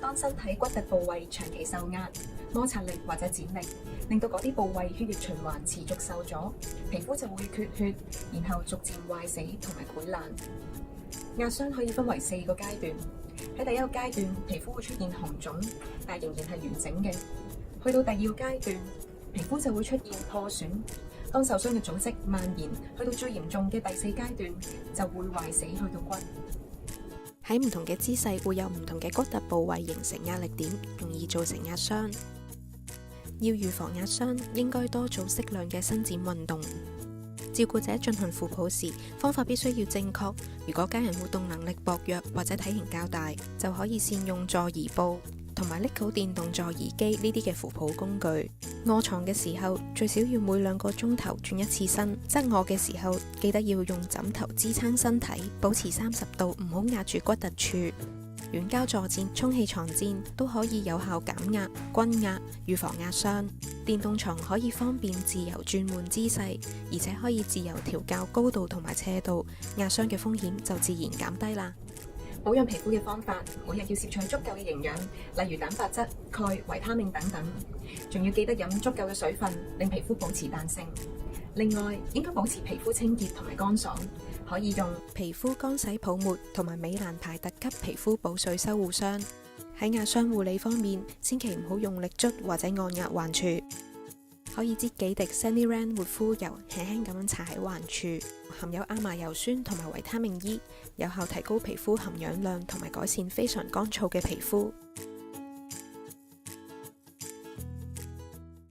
當身體骨突部位長期受壓、摩擦力或者剪力，令到嗰啲部位血液循環持續受阻，皮膚就會缺血，然後逐漸壞死同埋潰爛。壓傷可以分為4個階段。喺第一個階段，皮膚會出現紅腫，但仍然係完整嘅。去到第二個階段，皮膚就會出現破損。當受傷嘅組織蔓延去到最嚴重嘅第4階段，就會壞死去到骨。喺唔同嘅姿勢會有唔同嘅骨突部位形成壓力點，容易造成壓傷。要預防壓傷，應該多做適量嘅伸展運動。照顧者進行扶抱時，方法必須要正確。如果家人活動能力薄弱或者體型較大，就可以善用座椅布同埋拎好電動座椅機呢啲嘅扶抱工具。臥床嘅時候，最少要每2個鐘頭轉一次身。側臥嘅時候，記得要用枕頭支撐身體，保持30度，唔好壓住骨突處。軟膠坐墊、充氣床墊都可以有效減壓、均壓，預防壓傷。電動床可以方便自由轉換姿勢，而且可以自由調校高度同埋斜度，壓傷嘅風險就自然減低啦。保養皮膚嘅方法，每日要攝取足夠嘅營養，例如蛋白質、鈣、維他命等等，仲要記得飲足夠嘅水分，令皮膚保持彈性。另外，應該保持皮膚清潔同埋乾爽，可以用皮膚乾洗泡沫同埋美蘭牌特級皮膚補水修護霜。喺壓傷護理方面，千祈唔好用力捽或者按壓患處，可以擠幾滴 Saniran 活膚油，輕輕咁樣搽喺患處，含有亞麻油酸同埋維他命 E，有效提高皮膚含氧量同埋改善非常乾燥嘅皮膚。